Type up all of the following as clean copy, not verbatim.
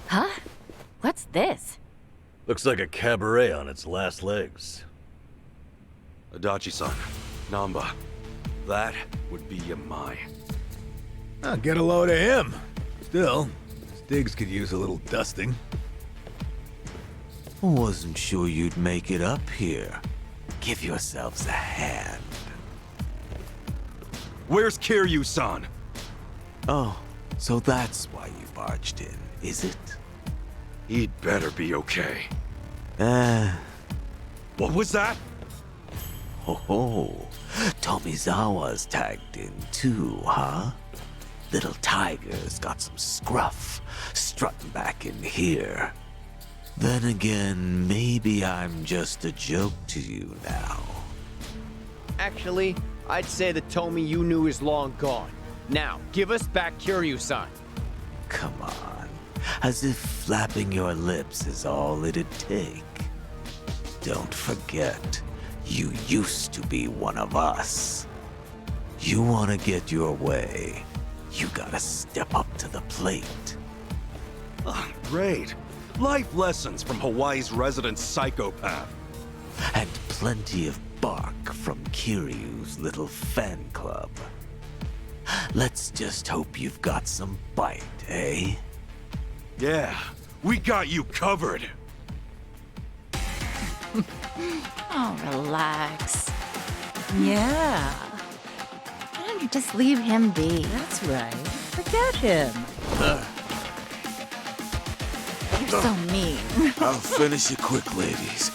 Huh? What's this? Looks like a cabaret on its last legs. Adachi-san, Namba, that would be Yamai. I'll get a load of him. Still, Stiggs could use a little dusting. Wasn't sure you'd make it up here. Give yourselves a hand. Where's Kiryu-san? Oh, so that's why you barged in, is it? He'd better be okay. Eh. What was that? Ho, Tomizawa's tagged in too, huh? Little Tiger's got some scruff, strutting back in here. Then again, maybe I'm just a joke to you now. Actually, I'd say the Tomy you knew is long gone. Now, give us back Kiryu-san. Come on, as if flapping your lips is all it'd take. Don't forget, you used to be one of us. You want to get your way, you gotta step up to the plate. Oh, great. Life lessons from Hawaii's resident psychopath. And plenty of bark from Kiryu's little fan club. Let's just hope you've got some bite, eh? Yeah, we got you covered. Oh, relax. Yeah. Why don't you just leave him be? That's right. Forget him. You're so mean. I'll finish it quick, ladies.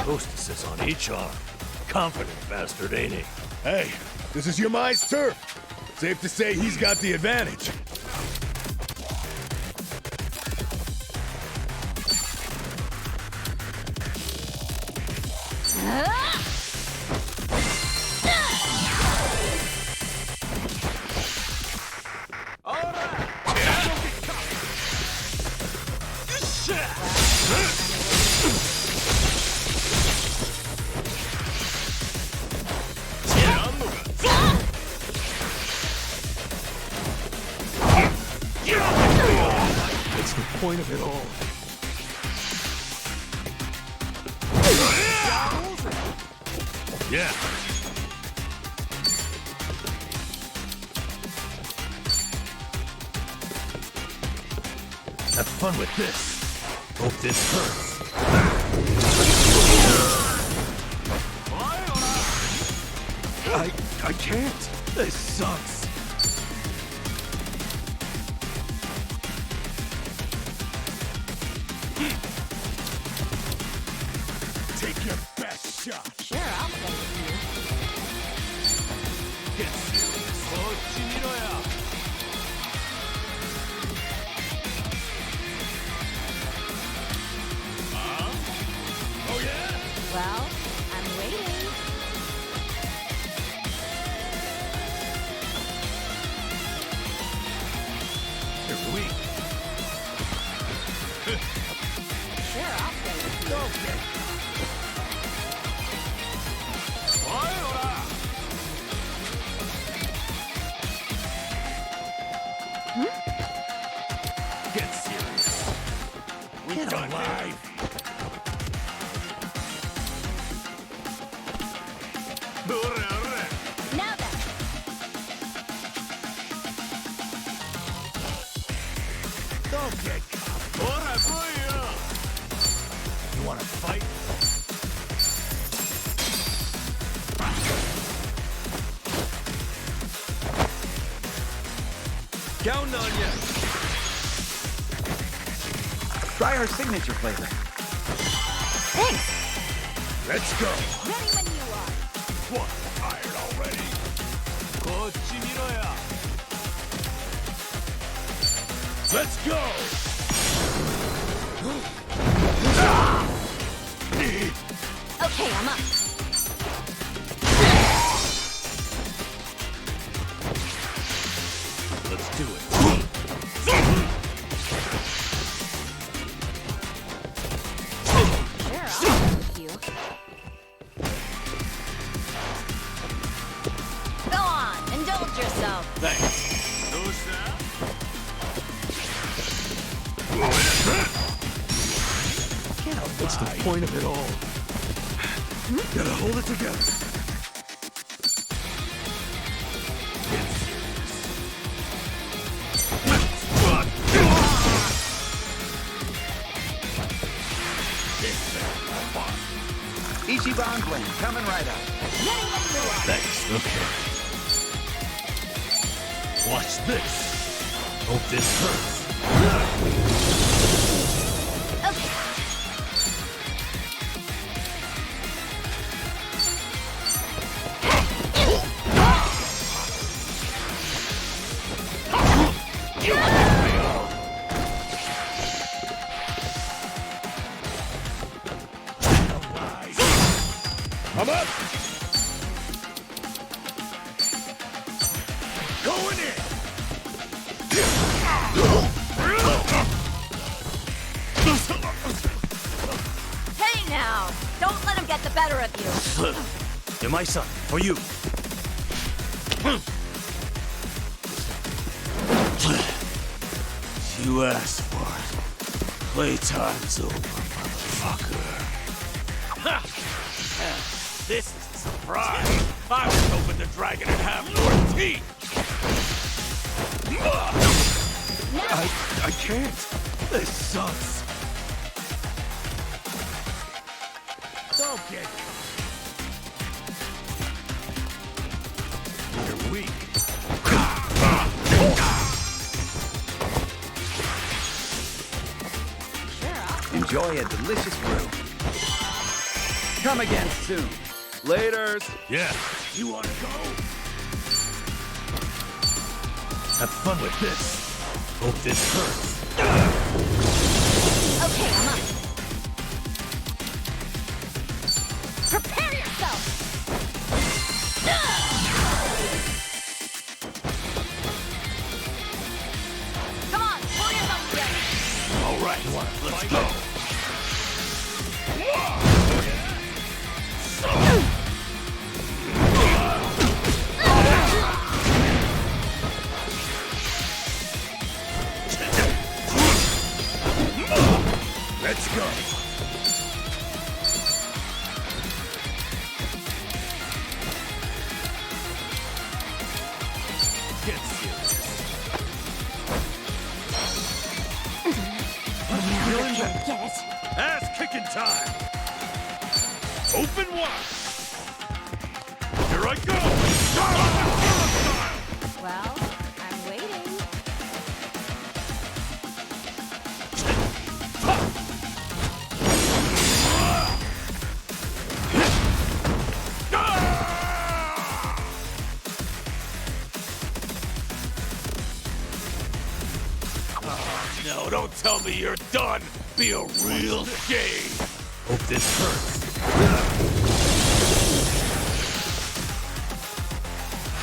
Hostesses on each arm. Confident bastard, ain't he? Hey, this is Yamai's turf. Safe to say he's got the advantage. It's the point of it all. Yeah. Have fun with this. Hope this hurts. I can't. This sucks. Take your best shot. Sure, I'll play with you. Get serious. Oh yeah? Well, I'm waiting. You're weak. Sure, I'll play with you. Okay. Get serious. Get alive. Now then. Don't get caught. You wanna fight? Counting on ya. Try our signature flavor. Thanks. Let's go. Ready when you are. What? Tired already? Let's go! Okay, I'm up. Let's do it. Sure, I'll play with you. Go on, indulge yourself. Thanks. What's the point of it all? Gotta hold it together. Ichiban Blade, coming right up. Thanks, okay. Watch this. Hope this hurts. Okay. I'm up! Going in! Hey now! Don't let him get the better of you. You're my son, for you. You asked for it. Playtime's over, motherfucker. This is a surprise! I was hoping the dragon would have more teeth! I can't. This sucks. Don't get You're weak. Enjoy a delicious brew. Come again soon. Laters. Yeah. You wanna go? Have fun with this. Hope this hurts. Okay, I'm up. Prepare yourself! Come on, pull yourself together! All right, let's go. Let's go. Get serious. Get it? Ass kicking time. Open wide. Here I go. Well, I'm waiting. No, don't tell me you're done. Be a real game. Hope this hurts.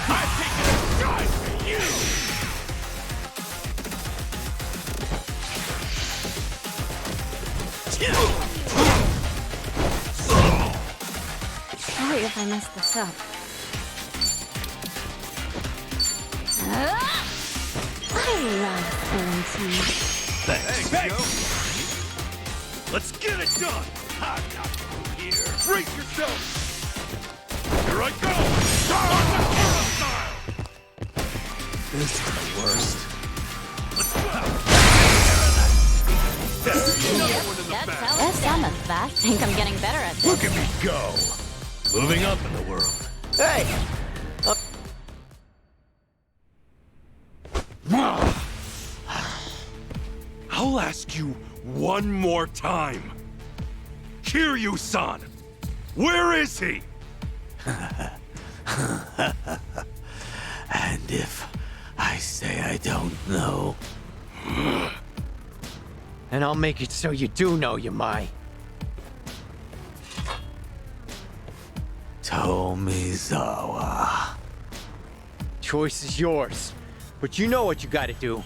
I'm taking a shot for you. Sorry if I messed this up. I love pulling teeth. Thanks. Let's get it done. I'm not through here. Brace yourself. Here I go. This is the worst. Let's go. Yes, I'm a fast. Think I'm getting better at this. Look at me go. Moving up in the world. Hey! I'll ask you one more time. Kiryu-san, where is he? And I'll make it so you do know Yamai. Tomizawa. Choice is yours. But you know what you gotta do.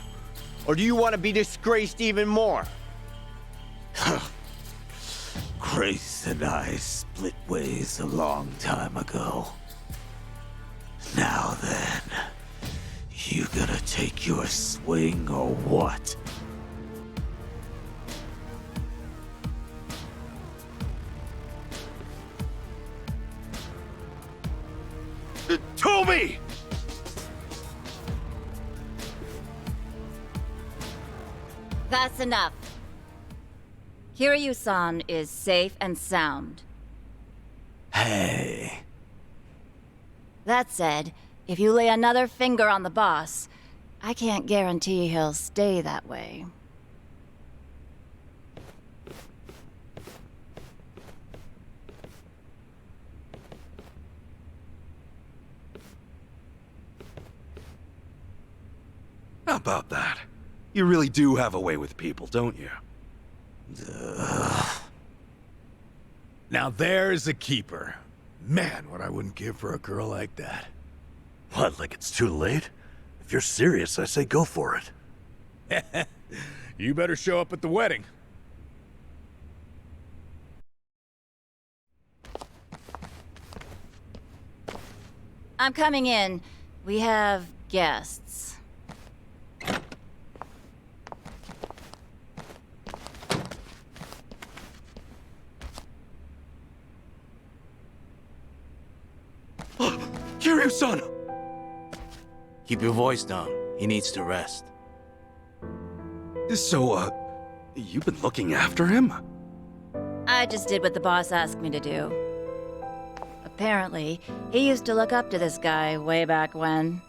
Or do you want to be disgraced even more? Grace and I split ways a long time ago. Now then, you gonna take your swing or what? Toby! That's enough. Kiryu-san is safe and sound. Hey. That said, if you lay another finger on the boss, I can't guarantee he'll stay that way. How about that? You really do have a way with people, don't you? Now there's a keeper. Man, what I wouldn't give for a girl like that. What, like it's too late? If you're serious, I say go for it. You better show up at the wedding. I'm coming in. We have guests. Kiryu-san! Keep your voice down. He needs to rest. So, you've been looking after him? I just did what the boss asked me to do. Apparently, he used to look up to this guy way back when.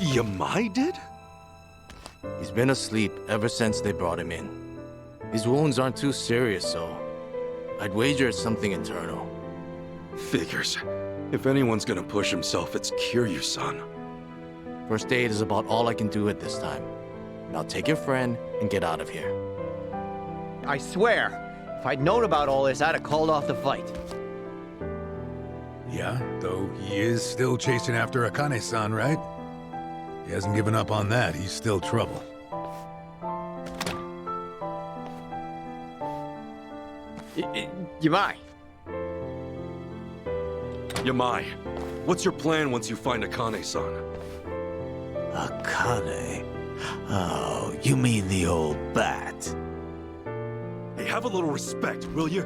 Yamai did? He's been asleep ever since they brought him in. His wounds aren't too serious, so I'd wager it's something internal. Figures. If anyone's gonna push himself, it's Kiryu-san. First aid is about all I can do at this time. Now take your friend and get out of here. I swear, if I'd known about all this, I'd have called off the fight. Yeah, though he is still chasing after Akane-san, right? He hasn't given up on that. He's still trouble. Yamai. Yamai, what's your plan once you find Akane-san? Akane? Oh, you mean the old bat? Hey, have a little respect, will you?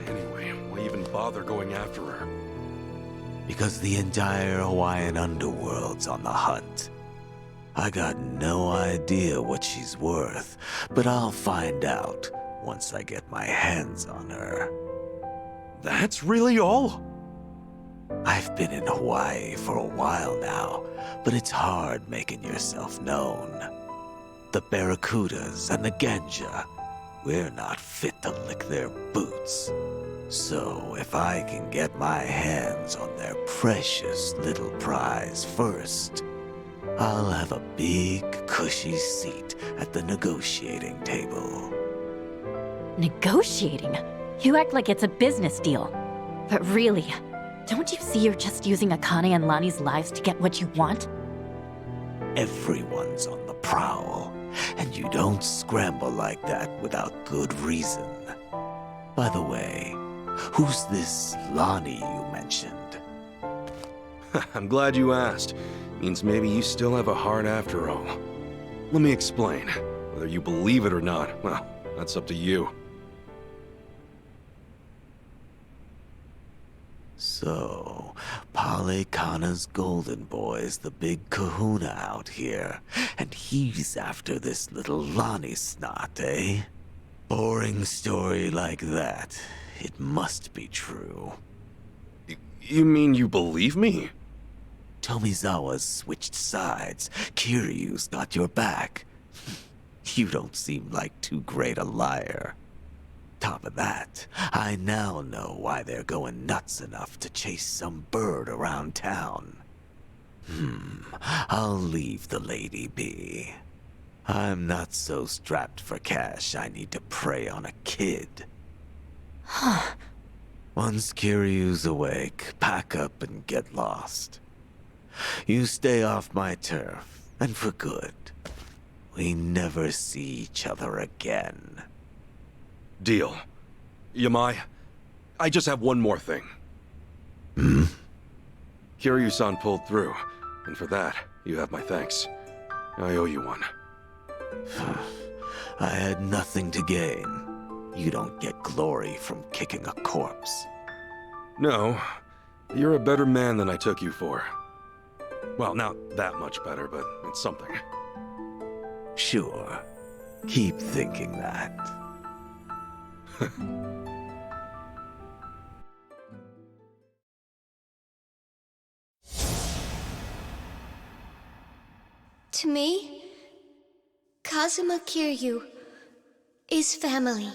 Anyway, why even bother going after her? Because the entire Hawaiian underworld's on the hunt. I got no idea what she's worth, but I'll find out once I get my hands on her. That's really all? I've been in Hawaii for a while now, but it's hard making yourself known. The Barracudas and the Genja, we're not fit to lick their boots. So if I can get my hands on their precious little prize first, I'll have a big, cushy seat at the negotiating table. Negotiating? You act like it's a business deal. But really, don't you see you're just using Akane and Lani's lives to get what you want? Everyone's on the prowl, and you don't scramble like that without good reason. By the way, who's this Lani you mentioned? I'm glad you asked. Means maybe you still have a heart after all. Let me explain. Whether you believe it or not, well, that's up to you. So, Palekana's golden boy's the big kahuna out here, and he's after this little Lani snot, eh? Boring story like that. It must be true. You mean you believe me? Tomizawa's switched sides. Kiryu's got your back. You don't seem like too great a liar. Top of that, I now know why they're going nuts enough to chase some bird around town. I'll leave the lady be. I'm not so strapped for cash I need to prey on a kid. Once Kiryu's awake, pack up and get lost. You stay off my turf, and for good. We never see each other again. Deal. Yamai, I just have one more thing. Kiryu-san pulled through, and for that, you have my thanks. I owe you one. I had nothing to gain. You don't get glory from kicking a corpse. No, you're a better man than I took you for. Well, not that much better, but it's something. Sure. Keep thinking that. To me, Kazuma Kiryu is family.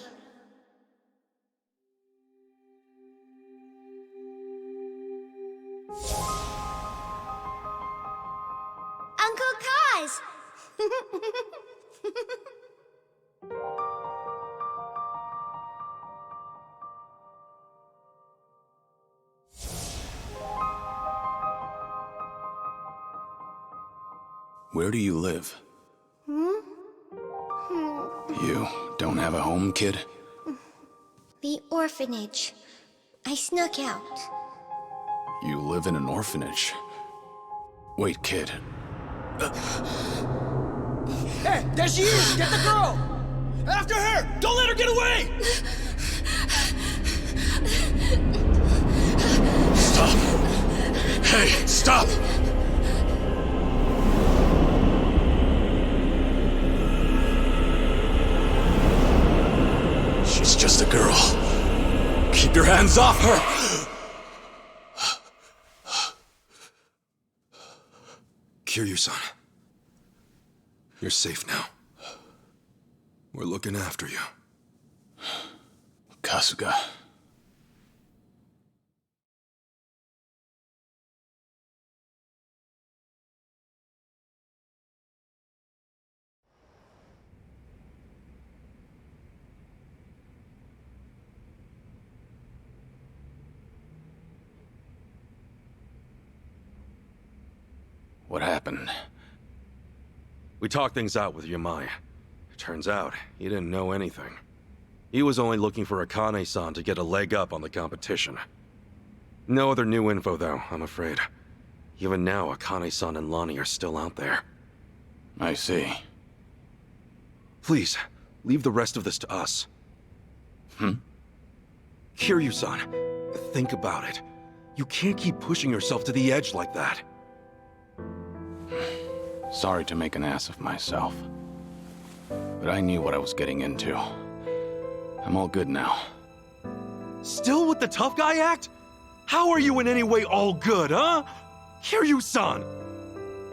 Uncle Kaz! Where do you live? You don't have a home, kid? The orphanage. I snuck out. You live in an orphanage. Wait, kid. Hey, there she is! Get the girl! After her! Don't let her get away! Stop! Hey, stop! She's just a girl. Keep your hands off her! Kiryu-san. You're safe now. We're looking after you. Kasuga. What happened? We talked things out with Yamai. Turns out, he didn't know anything. He was only looking for Akane-san to get a leg up on the competition. No other new info, though, I'm afraid. Even now, Akane-san and Lonnie are still out there. I see. Please, leave the rest of this to us. Kiryu-san, think about it. You can't keep pushing yourself to the edge like that. Sorry to make an ass of myself. But I knew what I was getting into. I'm all good now. Still with the tough guy act? How are you in any way all good, huh? Kiryu-san!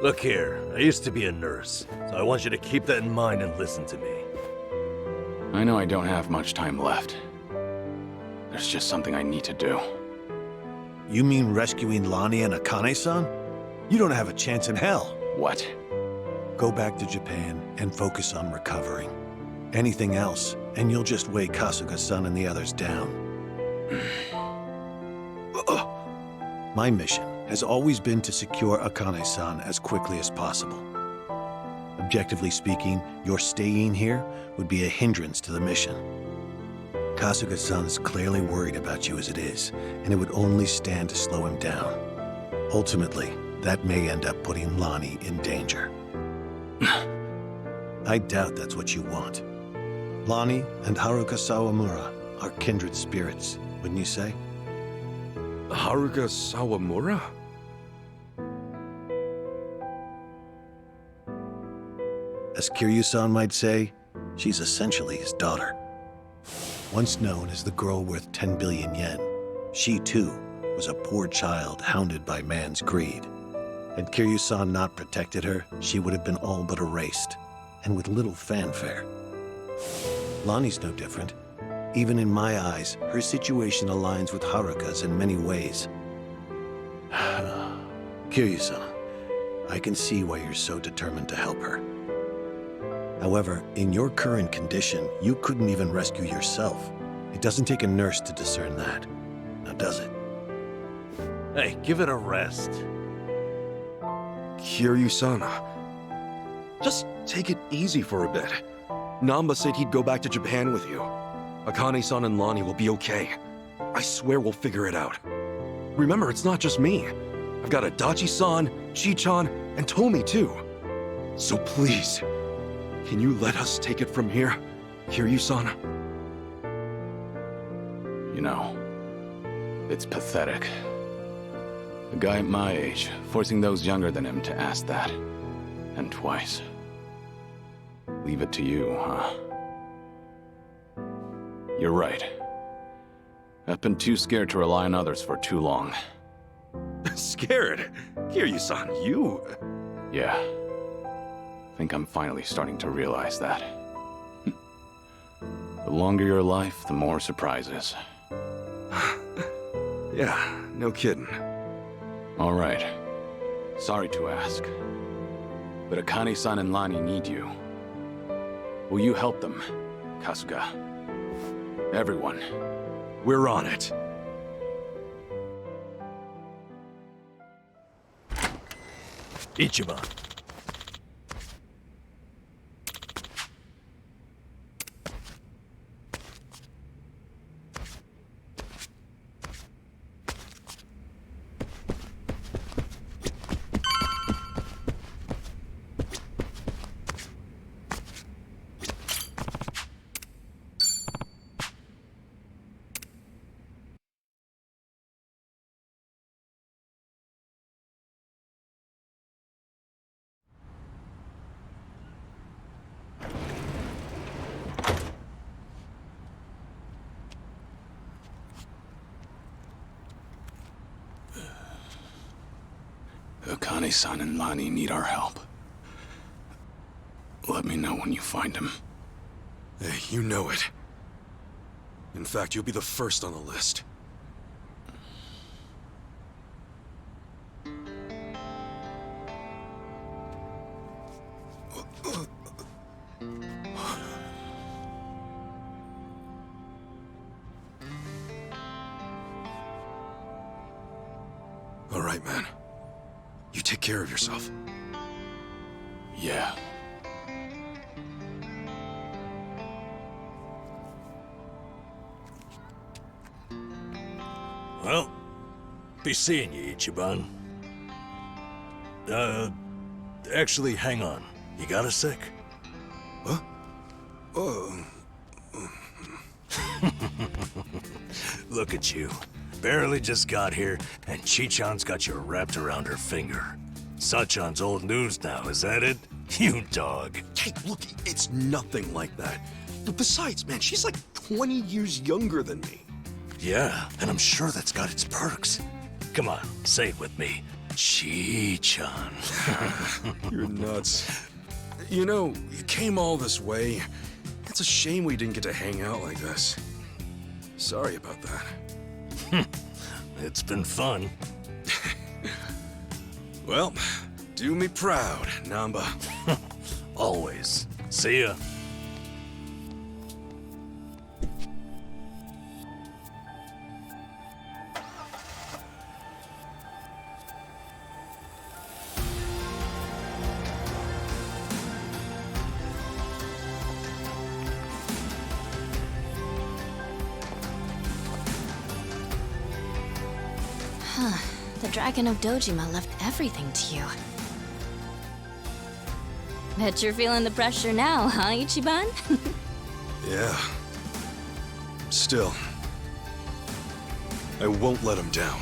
Look here, I used to be a nurse, so I want you to keep that in mind and listen to me. I know I don't have much time left. There's just something I need to do. You mean rescuing Lonnie and Akane-san? You don't have a chance in hell. What? Go back to Japan and focus on recovering. Anything else, and you'll just weigh Kasuga-san and the others down. My mission has always been to secure Akane-san as quickly as possible. Objectively speaking, your staying here would be a hindrance to the mission. Kasuga-san's clearly worried about you as it is, and it would only stand to slow him down. Ultimately, that may end up putting Lonnie in danger. I doubt that's what you want. Lonnie and Haruka Sawamura are kindred spirits, wouldn't you say? Haruka Sawamura? As Kiryu-san might say, she's essentially his daughter. Once known as the girl worth 10 billion yen, she too was a poor child hounded by man's greed. Had Kiryu-san not protected her, she would have been all but erased, and with little fanfare. Lonnie's no different. Even in my eyes, her situation aligns with Haruka's in many ways. Kiryu-san, I can see why you're so determined to help her. However, in your current condition, you couldn't even rescue yourself. It doesn't take a nurse to discern that. Now, does it? Hey, give it a rest. Kiryu-sana. Just take it easy for a bit. Namba said he'd go back to Japan with you. Akane-san and Lonnie will be okay. I swear we'll figure it out. Remember, it's not just me. I've got Adachi-san, Chi-chan, and Tomi too. So please, can you let us take it from here, Kiryu-san? You know, it's pathetic. A guy at my age, forcing those younger than him to ask that. And twice. Leave it to you, huh? You're right. I've been too scared to rely on others for too long. Scared? Kiryu-san, you... Yeah. Think I'm finally starting to realize that. The longer your life, the more surprises. Yeah, no kidding. All right. Sorry to ask. But Akane-san and Lani need you. Will you help them, Kasuga? Everyone. We're on it. Ichiban. Akane-san and Lani need our help. Let me know when you find him. Hey, you know it. In fact, you'll be the first on the list. All right, man. You take care of yourself. Yeah. Well, be seeing you, Ichiban. Actually, hang on. You got a sec? Huh? Oh. Look at you. Barely just got here, and Chi-chan's got you wrapped around her finger. Sachan's old news now, is that it? You dog. Hey, look, it's nothing like that. But besides, man, she's like 20 years younger than me. Yeah, and I'm sure that's got its perks. Come on, say it with me. Chi-chan. You're nuts. You know, you came all this way. It's a shame we didn't get to hang out like this. Sorry about that. It's been fun. Well, do me proud, Namba. Always. See ya. The Dragon of Dojima left everything to you. Bet you're feeling the pressure now, huh, Ichiban? Yeah. Still, I won't let him down.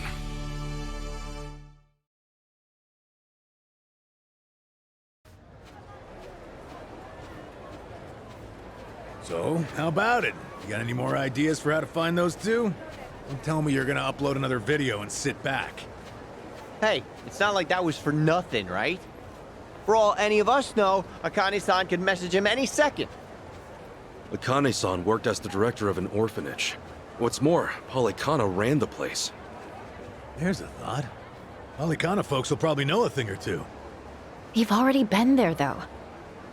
So, how about it? You got any more ideas for how to find those two? Don't tell me you're gonna upload another video and sit back. Hey, it's not like that was for nothing, right? For all any of us know, Akane-san could message him any second. Akane-san worked as the director of an orphanage. What's more, Polycana ran the place. There's a thought. Polycana folks will probably know a thing or two. You've already been there, though.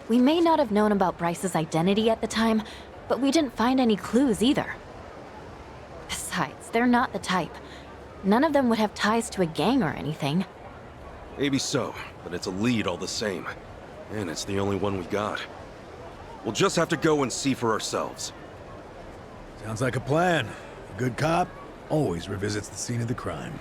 We may not have known about Bryce's identity at the time, but we didn't find any clues either. Besides, they're not the type. None of them would have ties to a gang or anything. Maybe so, but it's a lead all the same. And it's the only one we got. We'll just have to go and see for ourselves. Sounds like a plan. A good cop always revisits the scene of the crime.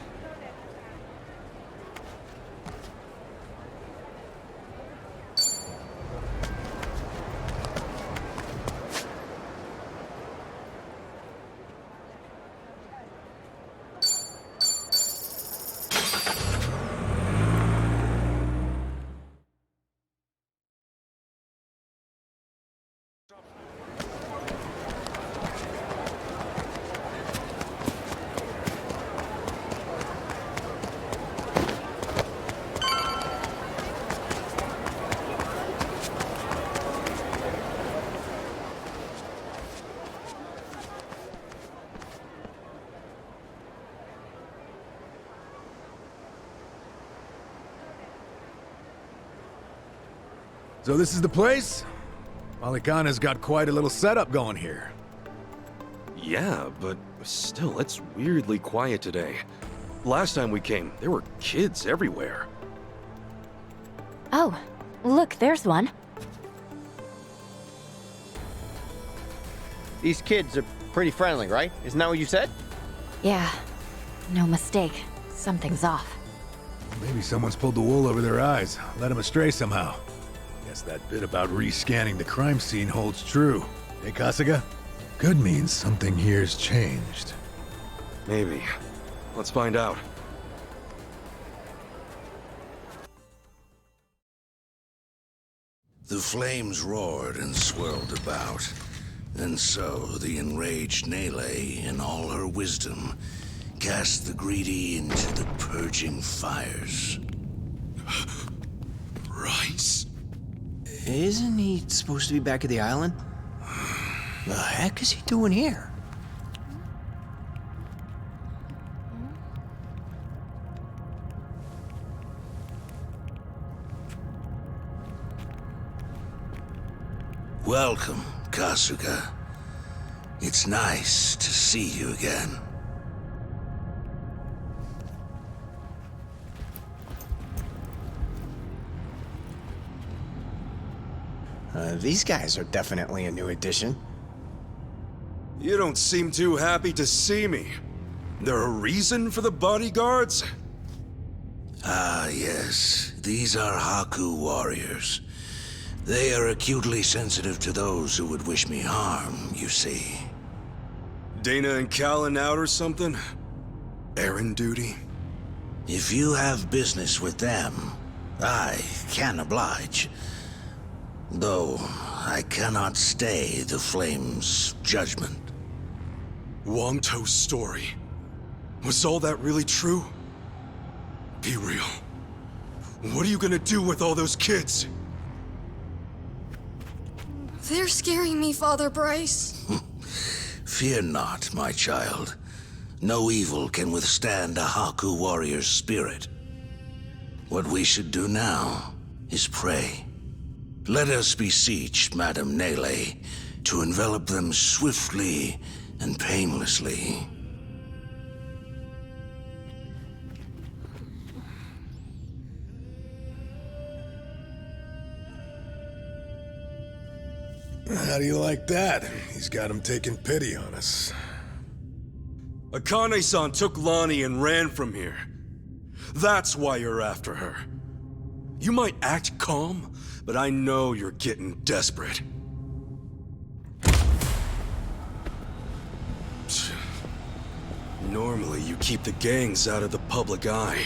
So this is the place? Polycana's got quite a little setup going here. Yeah, but still, it's weirdly quiet today. Last time we came, there were kids everywhere. Oh, look, there's one. These kids are pretty friendly, right? Isn't that what you said? Yeah, no mistake. Something's off. Maybe someone's pulled the wool over their eyes, led them astray somehow. Guess that bit about rescanning the crime scene holds true. Hey, Kasuga? Could mean something here's changed. Maybe. Let's find out. The flames roared and swirled about. And so the enraged Nele, in all her wisdom, cast the greedy into the purging fires. Bryce? Isn't he supposed to be back at the island? The heck is he doing here? Welcome, Kasuga. It's nice to see you again. These guys are definitely a new addition. You don't seem too happy to see me. There a reason for the bodyguards? Ah, yes. These are Haku warriors. They are acutely sensitive to those who would wish me harm, you see. Dana and Callan out or something? Errand duty? If you have business with them, I can oblige. Though, I cannot stay the Flame's judgment. Wangto's story. Was all that really true? Be real. What are you gonna do with all those kids? They're scaring me, Father Bryce. Fear not, my child. No evil can withstand a Haku warrior's spirit. What we should do now is pray. Let us beseech Madame Nele to envelop them swiftly and painlessly. How do you like that? He's got him taking pity on us. Akane-san took Lonnie and ran from here. That's why you're after her. You might act calm, but I know you're getting desperate. Normally, you keep the gangs out of the public eye.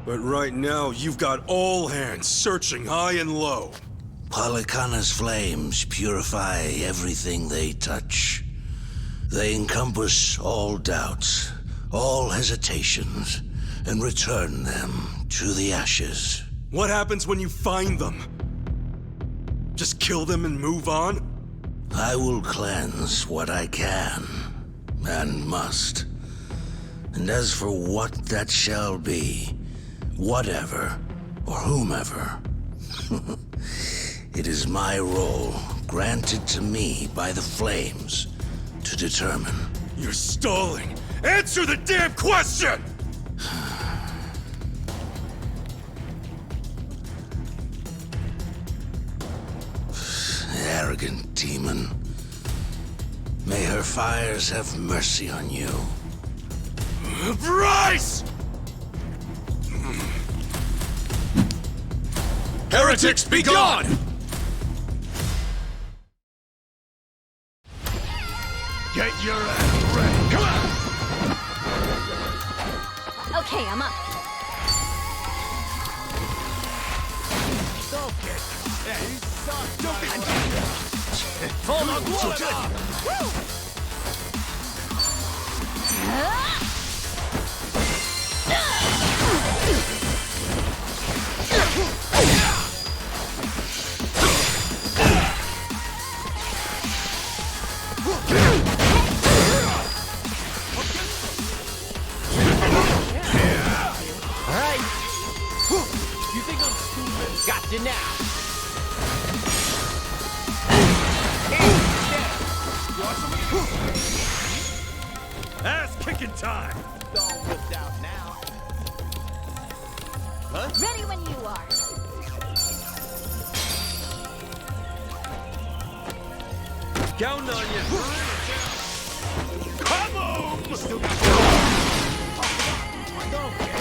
But right now, you've got all hands searching high and low. Polycana's flames purify everything they touch. They encompass all doubts, all hesitations, and return them to the ashes. What happens when you find them? Just kill them and move on? I will cleanse what I can, and must. And as for what that shall be, whatever, or whomever, It is my role, granted to me by the Flames, to determine. You're stalling! Answer the damn question! Arrogant demon. May her fires have mercy on you. Bryce! Heretics, be gone! Get your ass ready! Come on! Okay, I'm up. Don't get... Yeah, you suck! Don't get... Hold on, Woo! Alright. You think I'm stupid? Gotcha now. Ass kicking time! Don't whip out now. Huh? Ready when you are. Counting on you. Come on! Don't get...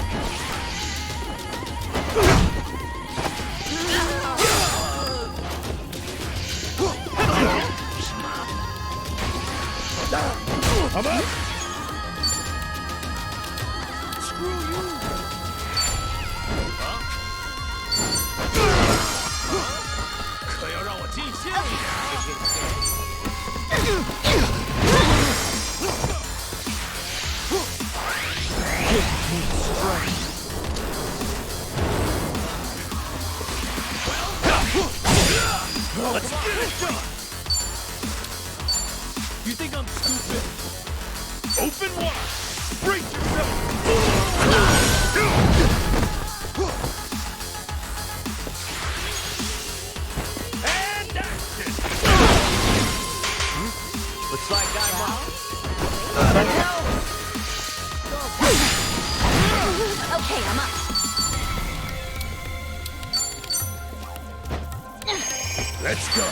I'm up! Screw you! Let's get it done! You think I'm stupid? Open wide! Brace yourself! And action! Looks like I'm out. Okay, I'm up. Let's go!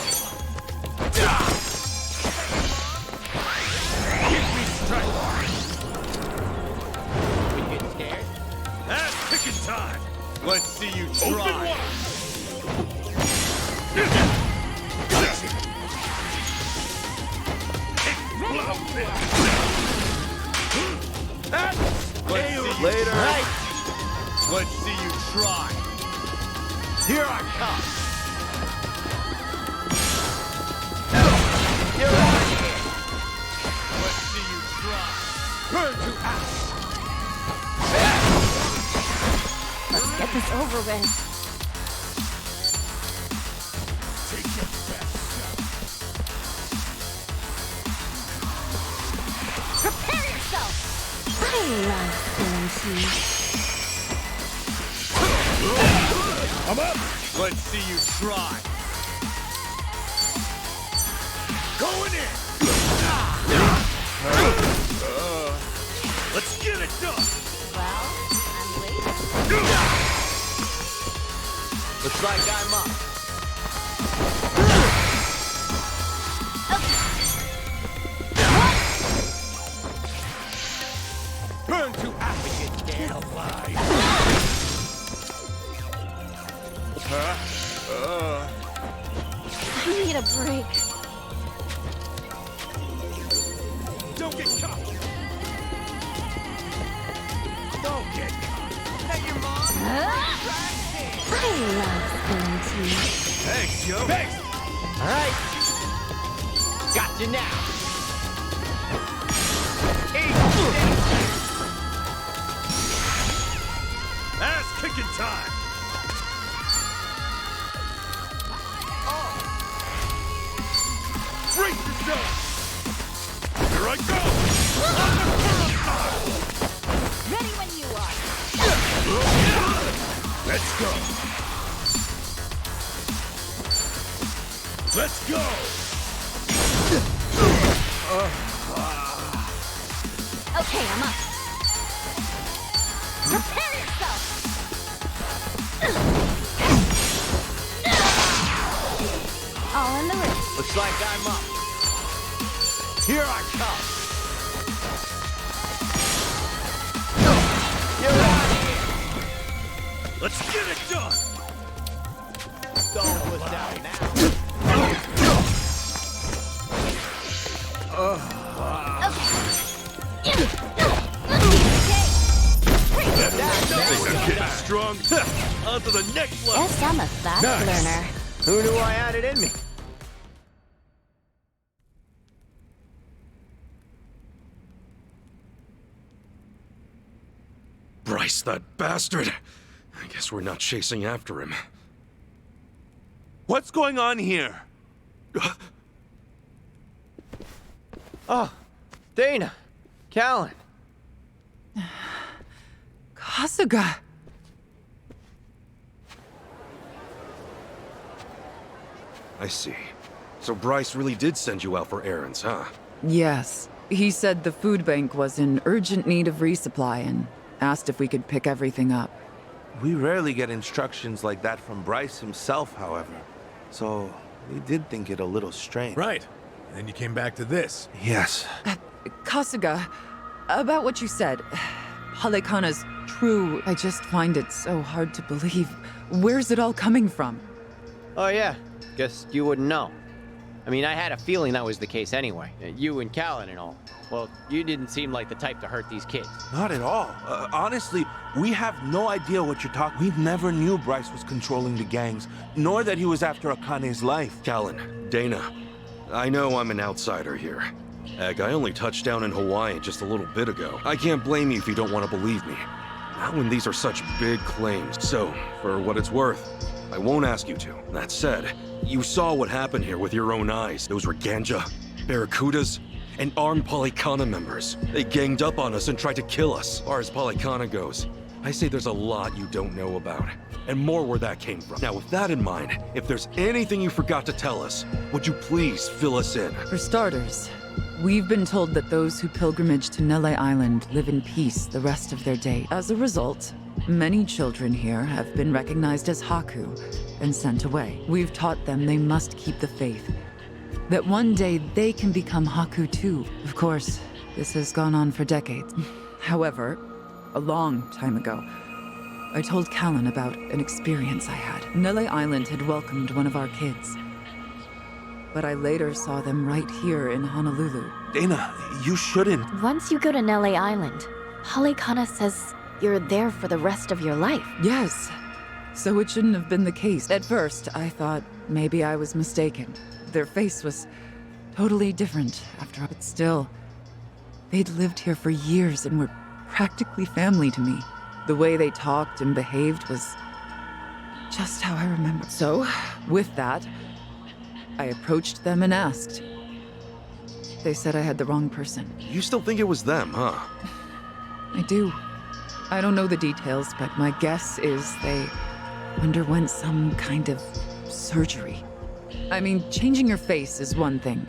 Give me strength! We get scared? Ass kicking time! Let's see you Open try. wide! Let's see you later. Right. Let's see you try. Here I come. You're out of here. Let's see you try. Burn to ash. Let's get this over with. Take your best shot. Prepare yourself. I love guarantees. I'm up! Let's see you try. Going in! Let's get it done! Well, I'm late. Looks like I'm up. Burn to advocate, Dan. I need a break. Don't get caught! Don't get caught! That your mom? I love guarantees. Thanks, yo! Thanks! Alright. Got you now. Ass kicking time! Brace yourself! Here I go! Ready when you are. Let's go! Let's go! Okay, I'm up. Prepare yourself! All in the ring. Looks like I'm up. Here I come. You're out of here. Let's get it done! Stone was down now. I'm getting strong. On to the next level. Guess I'm a fast learner. Who knew I had it in me? Bryce, that bastard. I guess we're not chasing after him. What's going on here? Oh, Dana. Callan. Kasuga. I see. So Bryce really did send you out for errands, huh? Yes. He said the food bank was in urgent need of resupply and asked if we could pick everything up. We rarely get instructions like that from Bryce himself, however. So, we did think it a little strange. Right. And then you came back to this. Yes. Kasuga, about what you said. Halekana's true. I just find it so hard to believe. Where's it all coming from? Oh, yeah. Guess you wouldn't know. I mean, I had a feeling that was the case anyway. You and Callan and all. Well, you didn't seem like the type to hurt these kids. Not at all. Honestly, we have no idea what you're talking. We never knew Bryce was controlling the gangs, nor that he was after Akane's life. Callan, Dana, I know I'm an outsider here. Heck, I only touched down in Hawaii just a little bit ago. I can't blame you if you don't want to believe me. Not when these are such big claims. So, for what it's worth, I won't ask you to. That said, you saw what happened here with your own eyes. Those were Ganja, Barracudas, and armed Polycana members. They ganged up on us and tried to kill us. As far as Polycana goes, I say there's a lot you don't know about, and more where that came from. Now, with that in mind, if there's anything you forgot to tell us, would you please fill us in? For starters, we've been told that those who pilgrimage to Nele Island live in peace the rest of their day. As a result, many children here have been recognized as Haku and sent away. We've taught them they must keep the faith, that one day they can become Haku too. Of course, this has gone on for decades. However, a long time ago, I told Callan about an experience I had. Nele Island had welcomed one of our kids, but I later saw them right here in Honolulu. Dana, you shouldn't. Once you go to Nele Island, Halekana says you're there for the rest of your life. Yes, so it shouldn't have been the case. At first, I thought maybe I was mistaken. Their face was totally different after, but still, they'd lived here for years and were practically family to me. The way they talked and behaved was just how I remember. So, with that, I approached them and asked. They said I had the wrong person. You still think it was them, huh? I do. I don't know the details, but my guess is they underwent some kind of surgery. I mean, changing your face is one thing,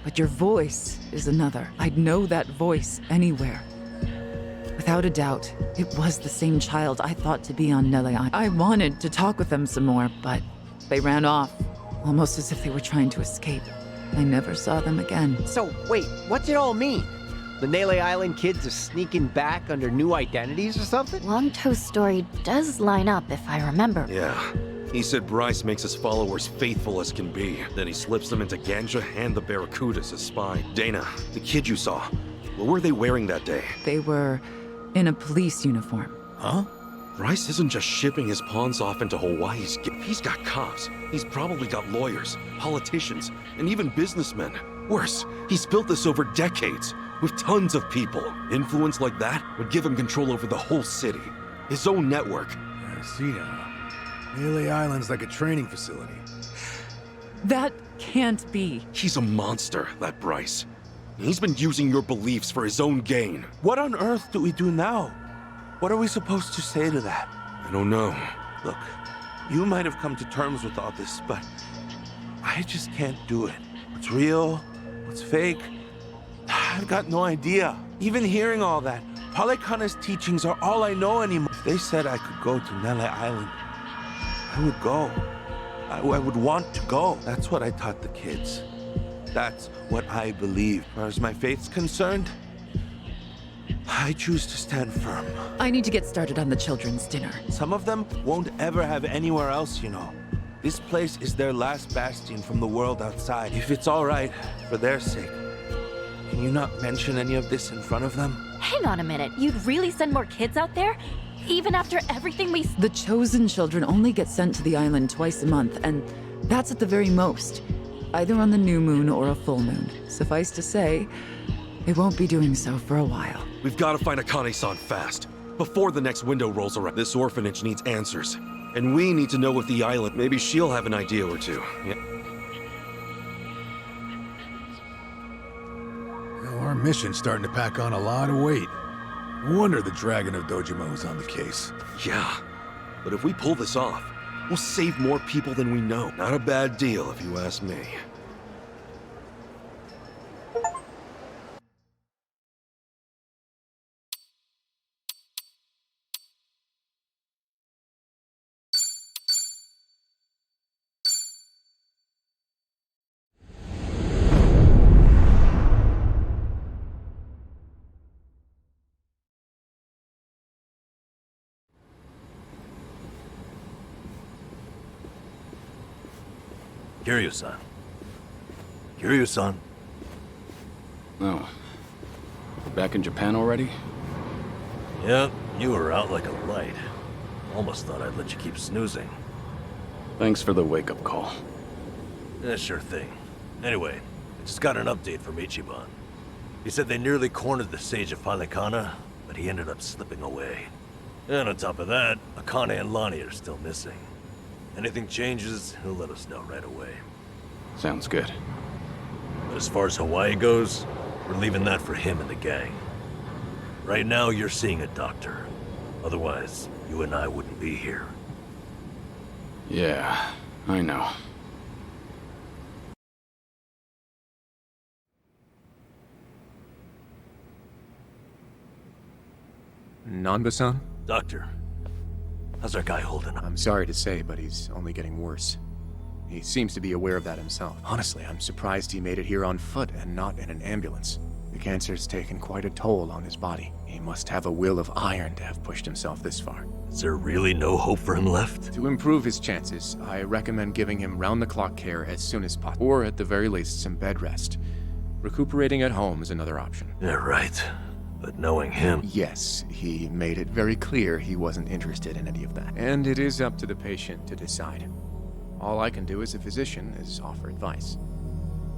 but your voice is another. I'd know that voice anywhere. Without a doubt, it was the same child I thought to be on Nele Island. I wanted to talk with them some more, but they ran off, almost as if they were trying to escape. I never saw them again. So, wait, what's it all mean? The Nele Island kids are sneaking back under new identities or something? Longtoe's story does line up, if I remember. Yeah. He said Bryce makes his followers faithful as can be. Then he slips them into Ganja and the Barracudas as spies. Dana, the kid you saw, what were they wearing that day? They were in a police uniform. Huh? Bryce isn't just shipping his pawns off into Hawaii's. He's got cops. He's probably got lawyers, politicians, and even businessmen. Worse, he's built this over decades, with tons of people. Influence like that would give him control over the whole city. His own network. I see now. Nele Island's like a training facility. That can't be. He's a monster, that Bryce. He's been using your beliefs for his own gain. What on earth do we do now? What are we supposed to say to that? I don't know. Look, you might have come to terms with all this, but I just can't do it. What's real? What's fake? I've got no idea. Even hearing all that, Palikana's teachings are all I know anymore. If they said I could go to Nele Island, I would go. I would want to go. That's what I taught the kids. That's what I believe. As far as my faith's concerned, I choose to stand firm. I need to get started on the children's dinner. Some of them won't ever have anywhere else, you know. This place is their last bastion from the world outside. If it's all right, for their sake, can you not mention any of this in front of them? Hang on a minute. You'd really send more kids out there? Even after everything we... The chosen children only get sent to the island twice a month, and that's at the very most. Either on the new moon or a full moon. Suffice to say, they won't be doing so for a while. We've got to find Akane-san fast, before the next window rolls around. This orphanage needs answers, and we need to know if the island... Maybe she'll have an idea or two. Yeah. Well, our mission's starting to pack on a lot of weight. No wonder the Dragon of Dojima was on the case. Yeah, but if we pull this off, we'll save more people than we know. Not a bad deal, if you ask me. Kiryu-san. Kiryu-san. Oh. Back in Japan already? Yep, you were out like a light. Almost thought I'd let you keep snoozing. Thanks for the wake-up call. Yeah, sure thing. Anyway, I just got an update from Ichiban. He said they nearly cornered the Sage of Palikana, but he ended up slipping away. And on top of that, Akane and Lonnie are still missing. Anything changes, he'll let us know right away. Sounds good. But as far as Hawaii goes, we're leaving that for him and the gang. Right now, you're seeing a doctor. Otherwise, you and I wouldn't be here. Yeah, I know. Nanba-san? Doctor, how's our guy holding up? I'm sorry to say, but he's only getting worse. He seems to be aware of that himself. Honestly, I'm surprised he made it here on foot and not in an ambulance. The cancer's taken quite a toll on his body. He must have a will of iron to have pushed himself this far. Is there really no hope for him left? To improve his chances, I recommend giving him round-the-clock care as soon as possible, or at the very least some bed rest. Recuperating at home is another option. Yeah, right. But knowing him... Yes, he made it very clear he wasn't interested in any of that. And it is up to the patient to decide. All I can do as a physician is offer advice.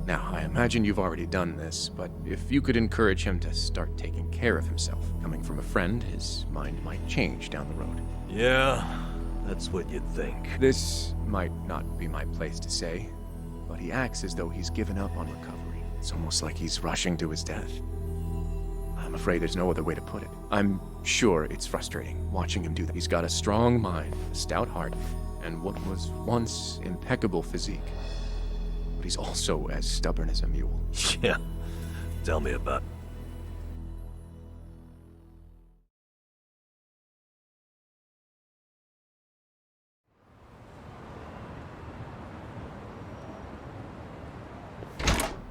Now, I imagine you've already done this, but if you could encourage him to start taking care of himself. Coming from a friend, his mind might change down the road. Yeah, that's what you'd think. This might not be my place to say, but he acts as though he's given up on recovery. It's almost like he's rushing to his death. I'm afraid there's no other way to put it. I'm sure it's frustrating watching him do that. He's got a strong mind, a stout heart, and what was once impeccable physique. But he's also as stubborn as a mule. Yeah, tell me about it.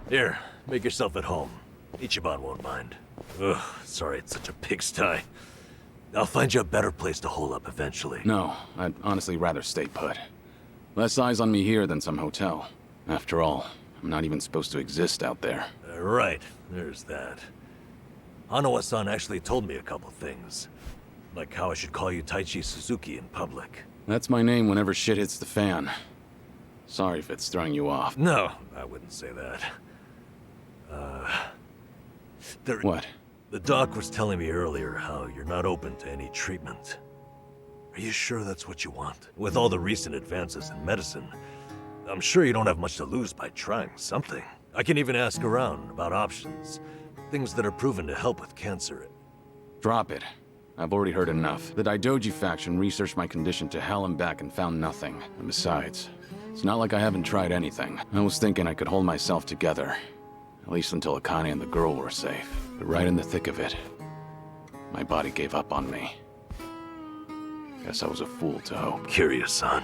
Here, make yourself at home. Ichiban won't mind. Ugh, sorry it's such a pigsty. I'll find you a better place to hole up eventually. No, I'd honestly rather stay put. Less eyes on me here than some hotel. After all, I'm not even supposed to exist out there. Right, there's that. Hanawa-san actually told me a couple things. Like how I should call you Taichi Suzuki in public. That's my name whenever shit hits the fan. Sorry if it's throwing you off. No, I wouldn't say that. What? The doc was telling me earlier how you're not open to any treatment. Are you sure that's what you want? With all the recent advances in medicine, I'm sure you don't have much to lose by trying something. I can even ask around about options. Things that are proven to help with cancer. Drop it. I've already heard enough. The Daidoji faction researched my condition to hell and back and found nothing. And besides, it's not like I haven't tried anything. I was thinking I could hold myself together. At least until Akane and the girl were safe. But right in the thick of it, my body gave up on me. Guess I was a fool to hope. Kiryu-san.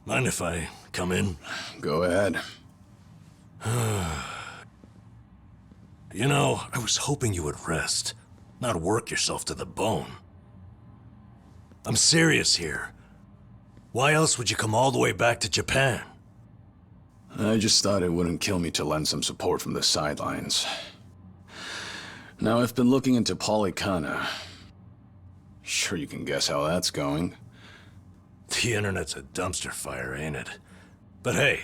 Mind if I come in? Go ahead. You know, I was hoping you would rest, not work yourself to the bone. I'm serious here. Why else would you come all the way back to Japan? I just thought it wouldn't kill me to lend some support from the sidelines. Now, I've been looking into Polycana. Sure you can guess how that's going. The internet's a dumpster fire, ain't it? But hey,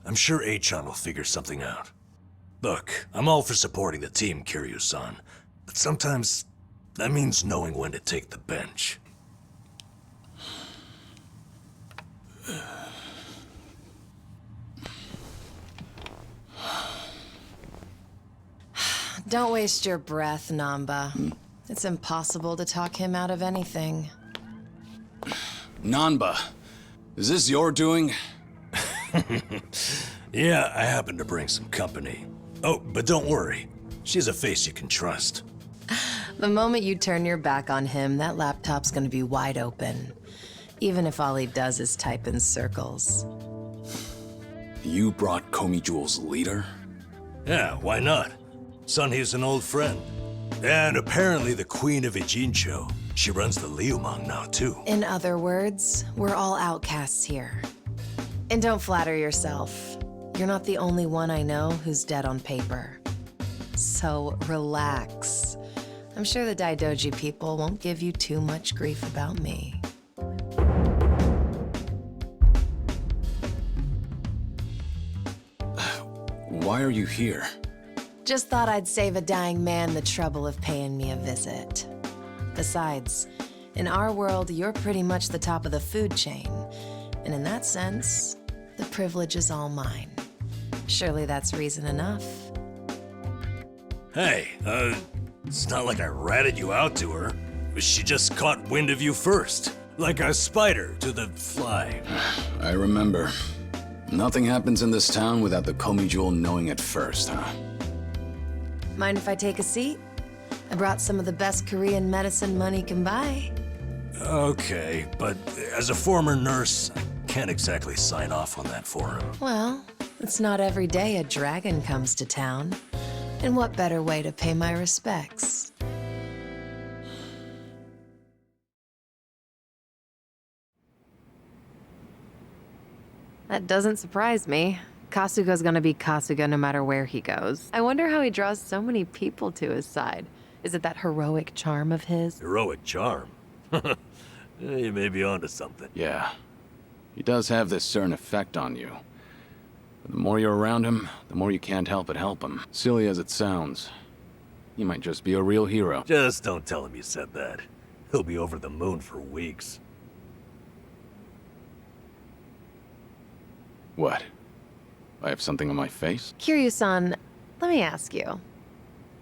I'm sure Achan will figure something out. Look, I'm all for supporting the team, Kiryu-san. But sometimes, that means knowing when to take the bench. Don't waste your breath, Namba. It's impossible to talk him out of anything. Nanba, is this your doing? Yeah, I happen to bring some company. Oh, but don't worry. She's a face you can trust. The moment you turn your back on him, that laptop's gonna be wide open. Even if all he does is type in circles. You brought Komi Jewel's leader? Yeah, why not? Sunhee's an old friend. And apparently the Queen of Ijincho. She runs the Liumang now, too. In other words, we're all outcasts here. And don't flatter yourself. You're not the only one I know who's dead on paper. So relax. I'm sure the Daidoji people won't give you too much grief about me. Why are you here? Just thought I'd save a dying man the trouble of paying me a visit. Besides, in our world, you're pretty much the top of the food chain. And in that sense, the privilege is all mine. Surely that's reason enough. Hey, it's not like I ratted you out to her. She just caught wind of you first. Like a spider to the fly. I remember. Nothing happens in this town without the Komi Jewel knowing it first, huh? Mind if I take a seat? I brought some of the best Korean medicine money can buy. Okay, but as a former nurse, I can't exactly sign off on that for him. Well, it's not every day a dragon comes to town. And what better way to pay my respects? That doesn't surprise me. Kasuga's gonna be Kasuga no matter where he goes. I wonder how he draws so many people to his side. Is it that heroic charm of his? Heroic charm? You may be onto something. Yeah. He does have this certain effect on you. But the more you're around him, the more you can't help but help him. Silly as it sounds, he might just be a real hero. Just don't tell him you said that. He'll be over the moon for weeks. What? I have something on my face? Kiryu-san, let me ask you.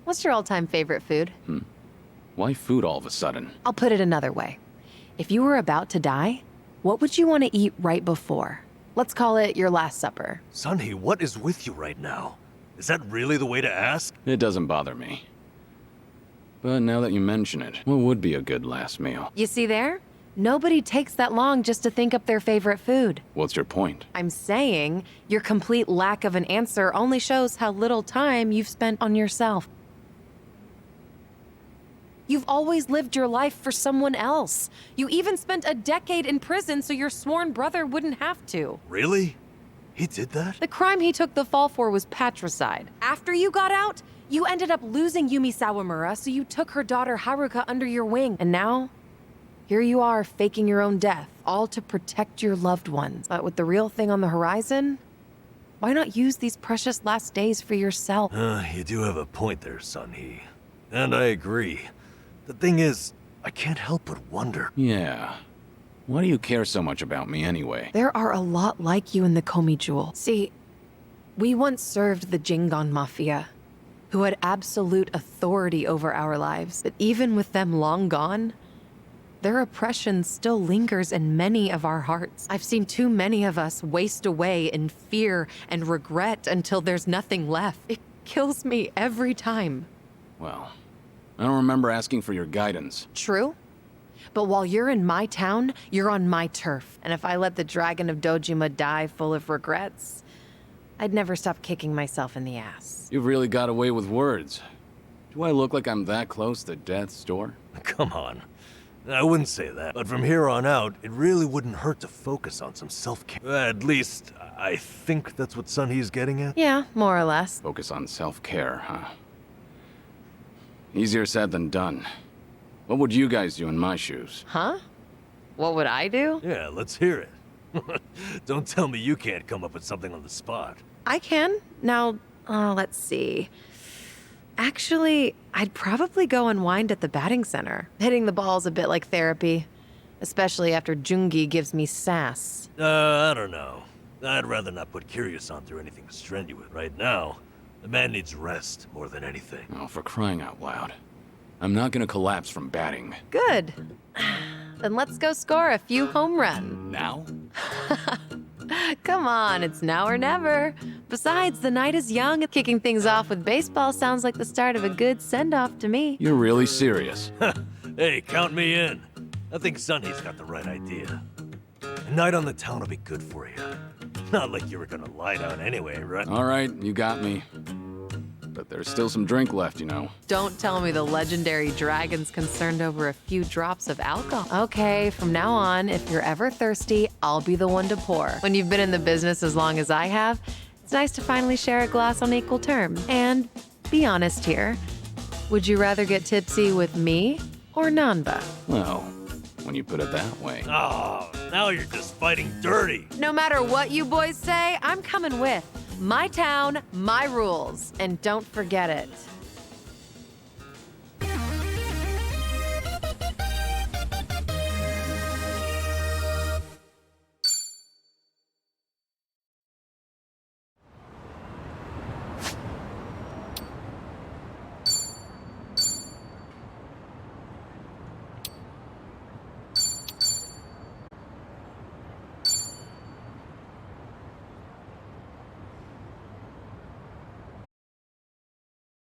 What's your all-time favorite food? Why food all of a sudden? I'll put it another way. If you were about to die, what would you want to eat right before? Let's call it your last supper. Sunhee, what is with you right now? Is that really the way to ask? It doesn't bother me. But now that you mention it, what would be a good last meal? You see there? Nobody takes that long just to think up their favorite food. What's your point? I'm saying your complete lack of an answer only shows how little time you've spent on yourself. You've always lived your life for someone else. You even spent a decade in prison so your sworn brother wouldn't have to. Really? He did that? The crime he took the fall for was patricide. After you got out, you ended up losing Yumi Sawamura, so you took her daughter Haruka under your wing. And now, here you are faking your own death, all to protect your loved ones. But with the real thing on the horizon, Why not use these precious last days for yourself? You do have a point there, Sun-Hee. And I agree. The thing is, I can't help but wonder. Yeah. Why do you care so much about me anyway? There are a lot like you in the Komi Jewel. See, we once served the Jingon Mafia, who had absolute authority over our lives. But even with them long gone, their oppression still lingers in many of our hearts. I've seen too many of us waste away in fear and regret until there's nothing left. It kills me every time. Well, I don't remember asking for your guidance. True. But while you're in my town, you're on my turf. And if I let the Dragon of Dojima die full of regrets, I'd never stop kicking myself in the ass. You've really got away with words. Do I look like I'm that close to death's door? Come on. I wouldn't say that. But from here on out, it really wouldn't hurt to focus on some self-care. At least, I think that's what Sun-Hee's getting at. Yeah, more or less. Focus on self-care, huh? Easier said than done. What would you guys do in my shoes? Huh? What would I do? Yeah, let's hear it. Don't tell me you can't come up with something on the spot. I can. Now, let's see. Actually, I'd probably go unwind at the batting center. Hitting the ball's a bit like therapy, especially after Jungi gives me sass. I don't know. I'd rather not put Kiryu-san through anything strenuous. Right now, the man needs rest more than anything. Oh, for crying out loud. I'm not gonna collapse from batting. Good. Then let's go score a few home runs. Now? Come on, it's now or never. Besides, the night is young. Kicking things off with baseball sounds like the start of a good send-off to me. You're really serious? Hey, count me in. I think Sun-Hee's got the right idea. A night on the town will be good for you. Not like you were gonna lie down anyway, right? All right, you got me. But there's still some drink left, you know. Don't tell me the legendary dragon's concerned over a few drops of alcohol. Okay, from now on, if you're ever thirsty, I'll be the one to pour. When you've been in the business as long as I have, it's nice to finally share a glass on equal terms. And be honest here, would you rather get tipsy with me or Nanba? Well, when you put it that way. Oh, now you're just fighting dirty. No matter what you boys say, I'm coming with. My town, my rules. And don't forget it.